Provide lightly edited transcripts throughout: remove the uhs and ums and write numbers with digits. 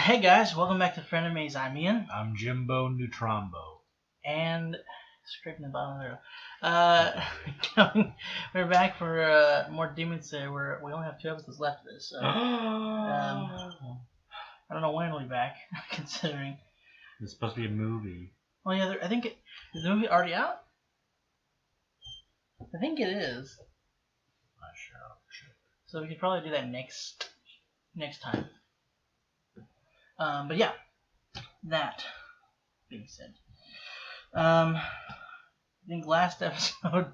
Hey guys, welcome back to Frenemies. I'm Ian. I'm Jimbo Neutrombo. And scraping the bottom of the we're back for more Demon Slayer. We only have 2 episodes left of this, so I don't know when we'll be back, considering. It's supposed to be a movie. Well, yeah, I think is the movie already out? I think it is. Not sure. So we could probably do that next time. But yeah, that being said, I think last episode,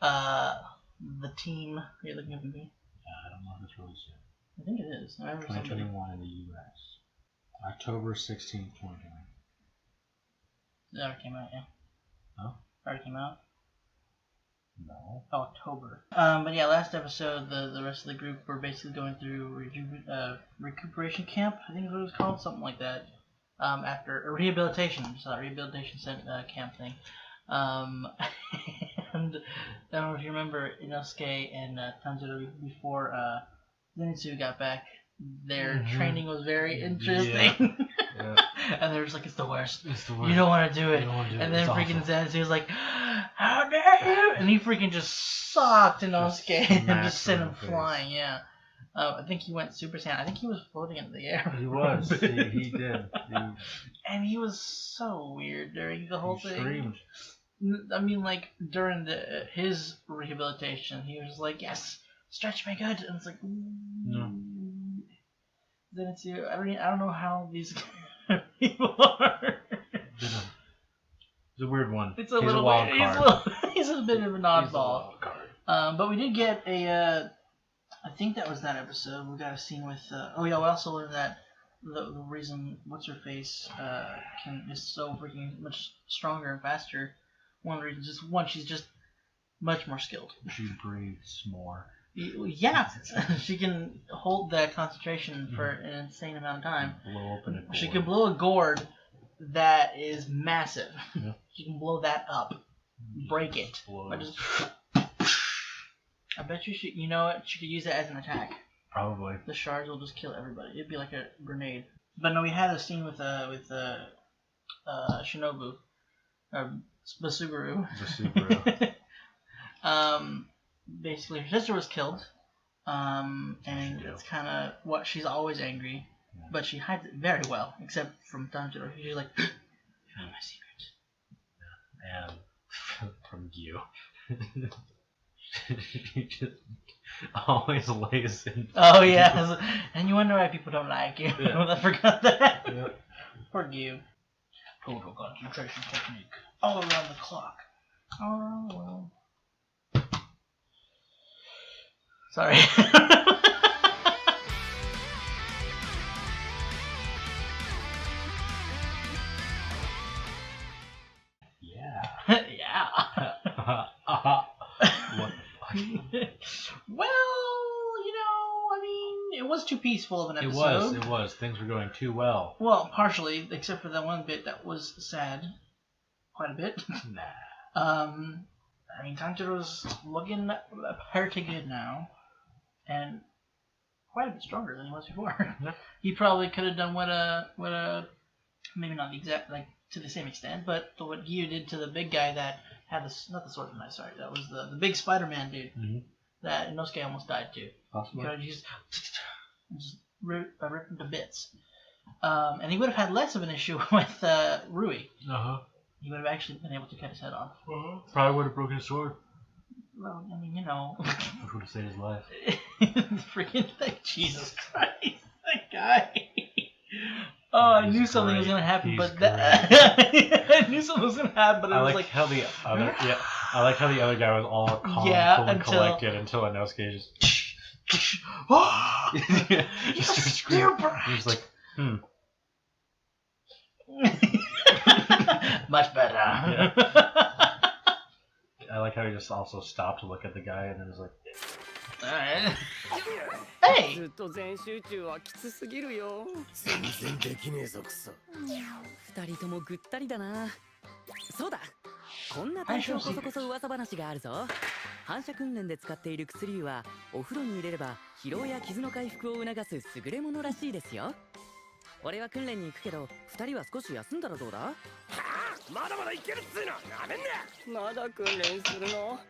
the team. Are you looking at me? I don't know if it's released yet. I think it is. 2021 in the U.S. October 16th, 2020. It already came out, yeah. Oh? Already came out? No. October. But yeah, last episode, the rest of the group were basically going through recuperation camp, I think is what it was called, something like that. After a rehabilitation, camp thing. And I don't know if you remember Inosuke and Tanjiro before Zenitsu got back. Their training was very interesting. Yeah. And they're just like, it's the worst. It's the worst. You don't want to do it. And then freaking Zenitsu was like, how dare you? And he freaking just socked Inosuke and just sent him flying. Yeah. I think he went Super Saiyan. I think he was floating into the air. He was. he did. And he was so weird during the whole thing. Screamed. I mean, like, during his rehabilitation, he was like, yes, stretch me good. And it's like, no. Zenitsu, I don't know how these people are. It's a weird one. It's a little wild card. He's a bit of an oddball. He's a wild card. But we did get a. I think that was that episode. We got a scene with. We also learned that the reason what's her face is so freaking much stronger and faster. One of the reasons, she's just much more skilled. She breathes more. Yeah, she can hold that concentration for an insane amount of time. Blow open a gourd. She can blow a gourd that is massive. Yeah. She can blow that up, break it. I bet you she could use it as an attack. Probably. The shards will just kill everybody. It'd be like a grenade. But no, we had a scene with Shinobu, or Basuguru. Basically, her sister was killed, and it's kind of what she's always angry, but she hides it very well, except from Tanjiro. She's like, "Found my secret." Yeah. And from you, she just always lays in. Oh yeah, and you wonder why people don't like you. Yeah. I forgot that. Yeah. Poor you. Total concentration technique, all around the clock. Oh well. Sorry. Yeah. Yeah. What the fuck? Well, I mean, it was too peaceful of an episode. It was. Things were going too well. Well, partially, except for that one bit that was sad. Quite a bit. Nah. I mean, Tanjiro's looking pretty good now. And quite a bit stronger than he was before. Yeah. He probably could have done what maybe not the exact, like, to the same extent, but what Gyu did to the big guy that had not the sword knife, sorry, that was the big Spider-Man dude that Inosuke almost died to. Possibly. He just ripped him to bits. And he would have had less of an issue with Rui. Uh-huh. He would have actually been able to cut his head off. Uh-huh. Probably would have broken his sword. Well, I mean, Which would have saved his life. Freaking thing. Jesus Christ, that guy. Oh, I knew something was gonna happen, but I knew something was gonna happen, but I was like how the other I like how the other guy was all calm, cool, and collected until Inosuke just just screamed. He was like, much better. Yeah. I like how he just also stopped to look at the guy and then was like, alright. Hey! ずっと全集中はきつすぎるよ。全然できねえぞクソ。二人ともぐったりだな。そうだ。こんな大将こそこそ噂話があるぞ。反射訓練で使っている薬湯はお風呂に入れれば疲労や傷の回復を促す優れものらしいですよ。俺は訓練に行くけど、二人は少し休んだらどうだ？はあ、まだまだいけるっつうの、なめんな。まだ訓練するの？なあ、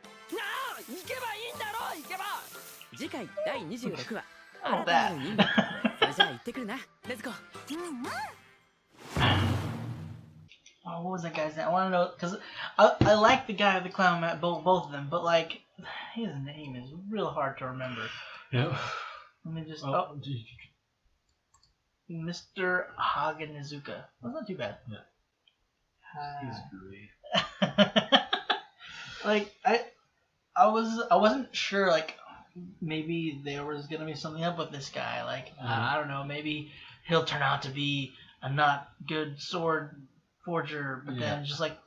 行けばいいんだろ、行けば。次回第26話。新たなる任務。それじゃあ行ってくるな。レッツゴー。Oh, what was that guy's name? I want to know because I like the guy with the clown mat, both of them, but like his name is real hard to remember. Yeah. Let me just Mr. Hagenizuka. That's not too bad. Yeah. He's great. Like I wasn't sure like maybe there was gonna be something up with this guy. Like I don't know, maybe he'll turn out to be a not good sword forger, but then just like,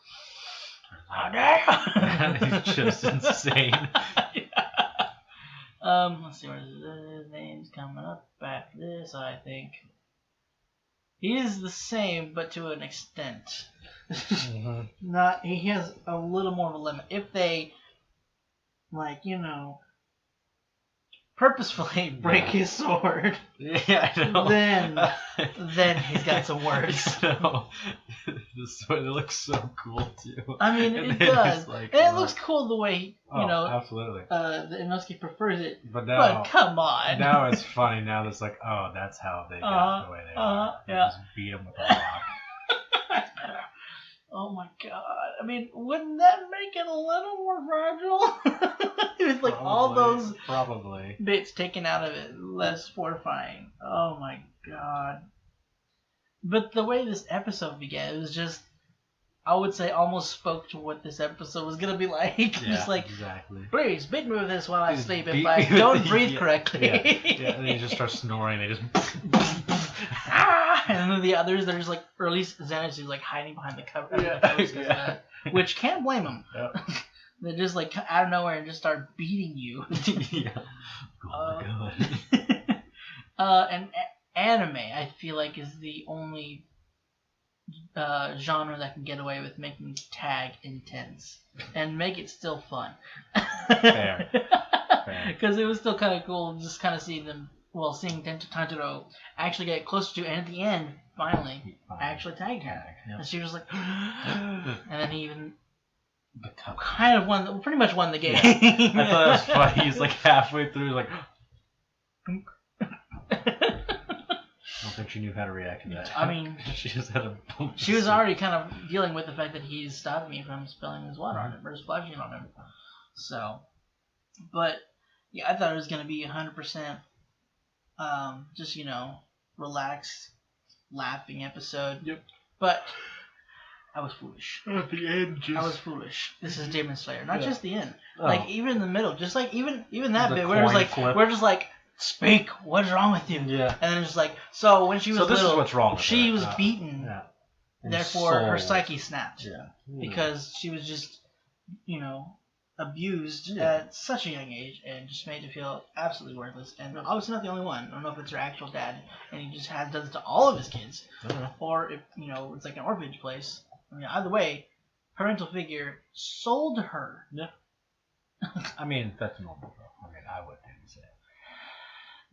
oh damn, he's just insane. Let's see, where his name's coming up after this. I think he is the same, but to an extent. Not he has a little more of a limit. If they, like purposefully break his sword. Yeah, I know. Then he's got some words. No, the sword looks so cool too. I mean, it does, and it looks cool the way absolutely. The Inosuke prefers it. But come on. Now it's funny. Now it's like, oh, that's how they got the way they are. They just beat him with a rock. Oh my god! I mean, wouldn't that make it a little more fragile? With like all those bits taken out of it, less fortifying. Oh my god! But the way this episode began, it was just, I would say, almost spoke to what this episode was gonna be like. Yeah, just like, exactly. Please beat me with this while I sleep if I don't breathe correctly. Yeah, and they just start snoring. They just. And then the others, they're just like, or at least Zenitsu's like hiding behind the cover, which can't blame them. Yeah. They just like out of nowhere and just start beating you. Yeah. Oh my god. And anime, I feel like, is the only genre that can get away with making tag intense and make it still fun. Fair. Because it was still kind of cool just kind of seeing them. Well, seeing Tanjiro actually get closer to, and at the end, finally, actually tagged her. Yeah. And she was like, and then he even kind of pretty much won the game. Yeah. I thought it was funny. He's like halfway through, like, I don't think she knew how to react to that. I mean, she just had a. She was already kind of dealing with the fact that he's stopping me from spilling his water on him or splashing it on him. So, but yeah, I thought it was gonna be 100%. Just relaxed, laughing episode. Yep. But I was foolish. At the end, I was foolish. This is Demon Slayer, not just the end. Like even in the middle, just like even that bit where we're just like, speak. What's wrong with you? Yeah. And then it's just like, so when she was this little, is what's wrong with she her. was beaten. Yeah. Therefore, her psyche snapped. Yeah. Because she was just, abused at such a young age and just made to feel absolutely worthless. And obviously not the only one. I don't know if it's her actual dad and he just does it to all of his kids. Or if, it's like an orphanage place. I mean, either way, parental figure sold her. Yeah. I mean, that's normal though. I mean, I would do the same.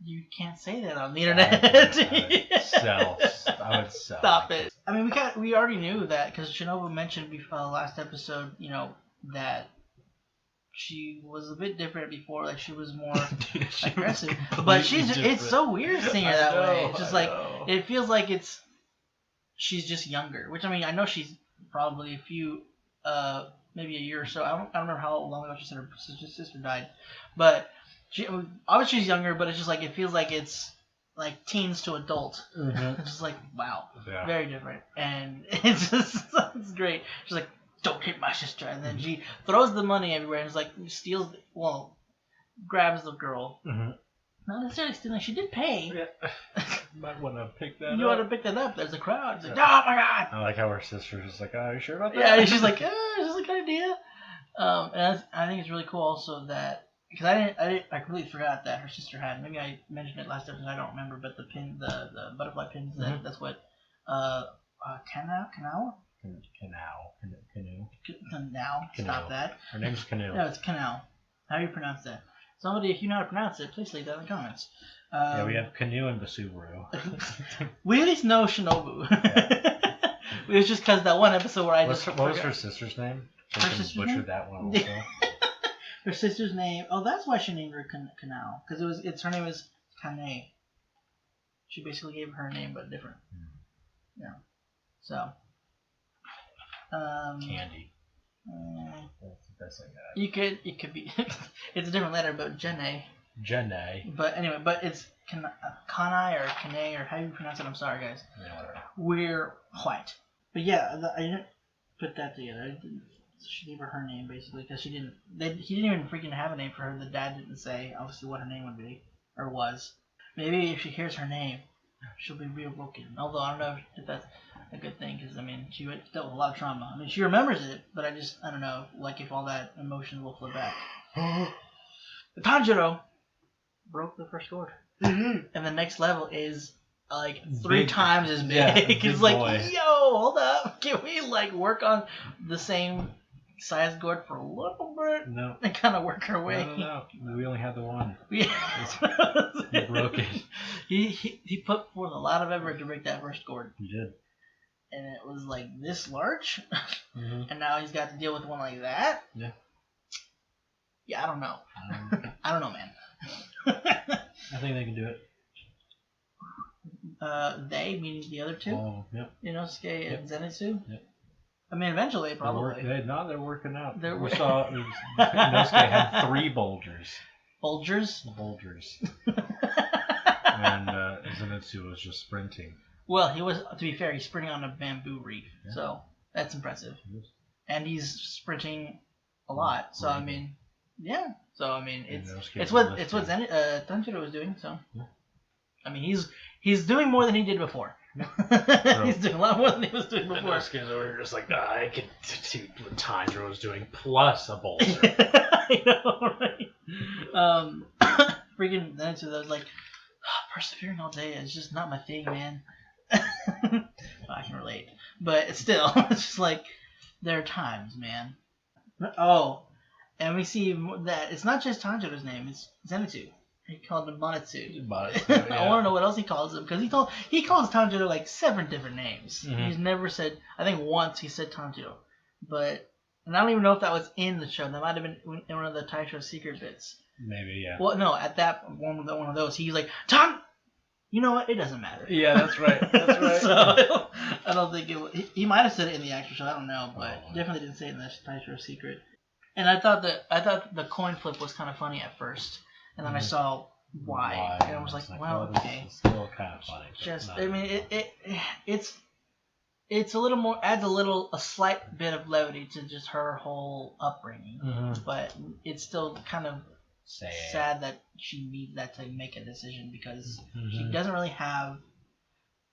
You can't say that on the internet. I would sell. Stop it. I mean, we already knew that because Shinobu mentioned before last episode, that she was a bit different before, like she was more aggressive. But it's so weird seeing her that way. It's just like it feels like she's just younger. Which I mean, I know she's probably maybe a year or so. I don't remember how long ago she said her sister died, but obviously she's younger. But it's just like it feels like it's like teens to adult. Mm-hmm. It's just like wow, very different, and it's great. She's like, don't hit my sister, and then she throws the money everywhere and is like grabs the girl. Mm-hmm. Not necessarily stealing. She did pay. Yeah. Might want to pick that up. You want to pick that up. There's a crowd. It's like, oh my god. I like how her sister's just like, are you sure about that? Yeah, she's like, this is a good idea. And I think it's really cool also that, because I completely forgot that her sister had, maybe I mentioned it last episode, I don't remember, but the butterfly pins, that's what, Kanao? Kanao. Stop that. Her name's Kanao. No, it's Kanao. How do you pronounce that? Somebody, if you know how to pronounce it, please leave that in the comments. Yeah, we have Kanao and Basuburu. We at least know Shinobu. It was just because that one episode where what was her sister's name? Her sister's name? Butchered that one also. Her sister's name. Oh, that's why she named her Kanao, because her name is Kane. She basically gave her name, but different. Yeah. So. Candy. That's the best I got. You could be. It's a different letter, but Jene. But anyway, but it's Kanai or Kane or how you pronounce it. I'm sorry, guys. Yeah, whatever. We're white. But yeah, I didn't put that together. She gave her name basically because he didn't even freaking have a name for her. The dad didn't say obviously what her name would be or was. Maybe if she hears her name, she'll be real broken. Although I don't know if that's a good thing because I mean she dealt with a lot of trauma. I mean she remembers it, but I don't know like if all that emotion will flip back. But Tanjiro broke the first sword, and the next level is like three times as big. Yeah, it's like, yo, hold up, can we like work on the same size gourd for a little bit? No. And kind of work our way. No. We only had the one. Yeah. He broke it. He put forth a lot of effort to break that first gourd. He did. And it was like this large, and now he's got to deal with one like that. Yeah. Yeah, I don't know. I don't know, man. I think they can do it. They, meaning the other two? Oh, yep. Inosuke and Zenitsu? Yep. I mean, eventually, probably. They're working out. We saw Inosuke had 3 Bulgers. Bulgers? And Zenitsu was just sprinting. Well, he was, to be fair, he's sprinting on a bamboo reef, so that's impressive. Yes. And he's sprinting a lot, so I mean, yeah. So I mean, it's what Tanjiro was doing. So, I mean, he's doing more than he did before. He's doing a lot more than he was doing before. Inosuke's over here just like, I can do what Tanjiro was doing plus a boulder. I know, right? Freaking Zenitsu, that was like, persevering all day is just not my thing, man. I can relate, but it's still, it's just like there are times, man. Oh, and we see that it's not just Tanjiro's name; it's Zenitsu. He called him Manetsu. Yeah. I want to know what else he calls him because he calls Tanjiro like 7 different names. Mm-hmm. He's never said. I think once he said Tanjiro, and I don't even know if that was in the show. That might have been in one of the Taisho secret bits. Maybe, yeah. Well, no, at that one of those, he's like, Tan. You know what? It doesn't matter. Yeah, that's right. That's right. So I don't think he might have said it in the actual show. I don't know, but definitely didn't say it in the Taisho secret. And I thought the coin flip was kind of funny at first, and then I saw why, and I was like, well, okay. It's still kind of funny. Just, I mean, it's a little more adds a slight bit of levity to just her whole upbringing, but it's still kind of sad that she needs that to make a decision because she doesn't really have.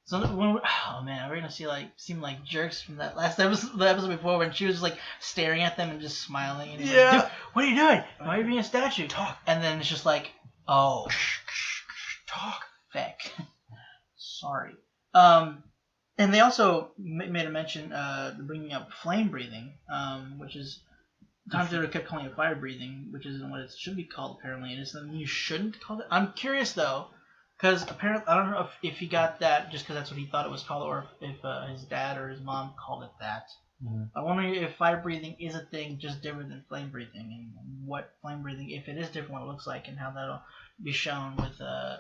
So oh man, we're gonna seem like jerks from that last episode, the episode before when she was just like staring at them and just smiling. And like, what are you doing? Why are you being a statue? Talk. And then it's just like, oh, talk. Feck. Sorry. And they also made a mention bringing up flame breathing, which is. Tanjiro kept calling it fire breathing, which isn't what it should be called apparently. It is something you shouldn't call it. I'm curious though, because apparently I don't know if he got that just because that's what he thought it was called, or if his dad or his mom called it that. I wonder if fire breathing is a thing just different than flame breathing, and what flame breathing, if it is different, what it looks like, and how that'll be shown with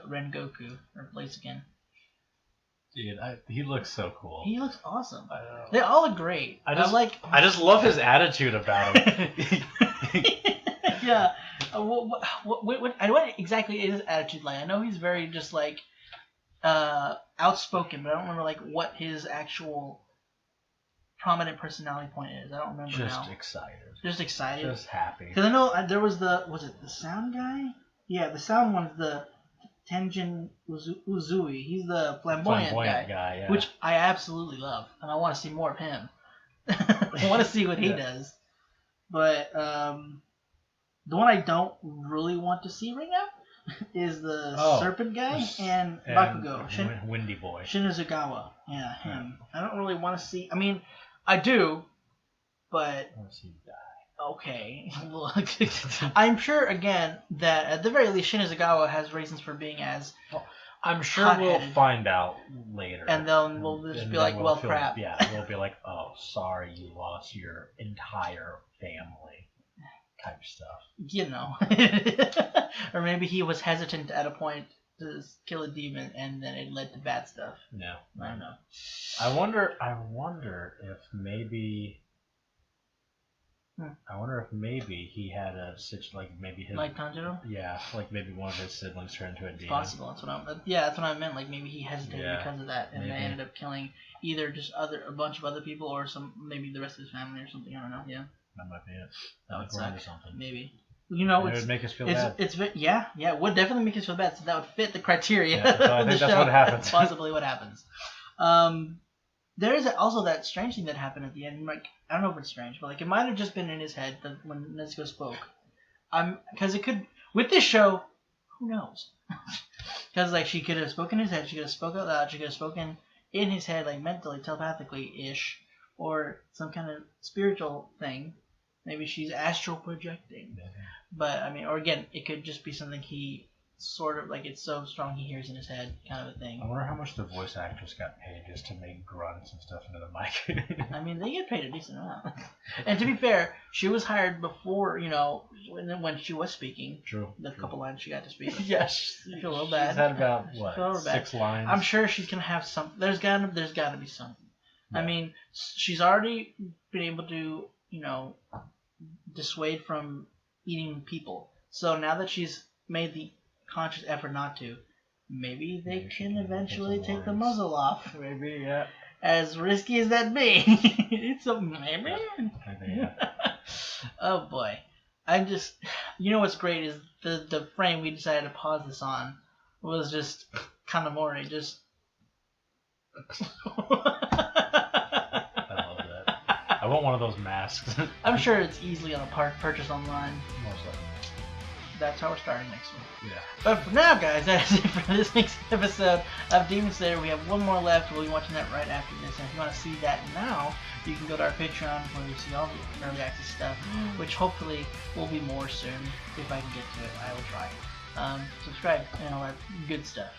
Rengoku or Blaziken. Dude, he looks so cool. He looks awesome. I know. They all look great. I just love his attitude about him. Yeah. What exactly is his attitude like? I know he's very just like outspoken, but I don't remember like what his actual prominent personality point is. I don't remember now. Just excited. Just excited. Just happy. Because I know there was was it the sound guy? Yeah, the sound one's the Tenjin Uzui. He's the flamboyant guy, yeah. Which I absolutely love, and I want to see more of him. I want to see what he does. But the one I don't really want to see right now is the serpent guy and Bakugo. Windy Boy. Shinazugawa. Yeah, him. I don't really want to see. I mean, I do, but I want to see him die. Okay, look, I'm sure again that at the very least Shinazugawa has reasons for being as. I'm sure we'll find out later. And then we'll just be like, well, crap. Yeah, we'll be like, oh, sorry, you lost your entire family, type stuff. You know, or maybe he was hesitant at a point to kill a demon, and then it led to bad stuff. No, I don't know. I wonder if maybe. I wonder if maybe he had a situation like maybe his Tanjiro? Yeah, like maybe one of his siblings turned into a demon. Possible. That's what I meant. Like maybe he hesitated because of that, and they ended up killing either just a bunch of other people or maybe the rest of his family or something. I don't know. Yeah. That might be it. That would suck. Something. Maybe. You know, it would make us feel bad. It would definitely make us feel bad. So that would fit the criteria. Yeah, so I think that's what happens. That's possibly what happens. There is also that strange thing that happened at the end. Like, I don't know if it's strange, but like it might have just been in his head when Nezuko spoke. Because it could with this show, who knows? Because like she could have spoken in his head, she could have spoken out loud, she could have spoken in his head, like mentally, telepathically ish, or some kind of spiritual thing. Maybe she's astral projecting. Yeah. But I mean, or again, it could just be something he sort of like it's so strong he hears in his head, kind of a thing. I wonder how much the voice actress got paid just to make grunts and stuff into the mic. I mean, they get paid a decent amount. And to be fair, she was hired before, when she was speaking. True. The couple lines she got to speak. Yes. I feel a little bad. She's had about 6 lines. I'm sure she's gonna have some. There's gotta be something. Yeah. I mean, she's already been able to, dissuade from eating people. So now that she's made the conscious effort not to, maybe they can eventually take the muzzle off. Maybe, yeah. As risky as that be. It's a maybe. Yeah. Oh boy. I just, what's great is the frame we decided to pause this on was just Kanamori just. I love that. I want one of those masks. I'm sure it's easily on a purchase online. Most likely. That's how we're starting next one. Yeah. But for now, guys, that's it for this week's episode of Demon Slayer. We have one more left. We'll be watching that right after this. And if you want to see that now, you can go to our Patreon where you see all the early access stuff, which hopefully will be more soon. If I can get to it, I will try. Subscribe and all that good stuff.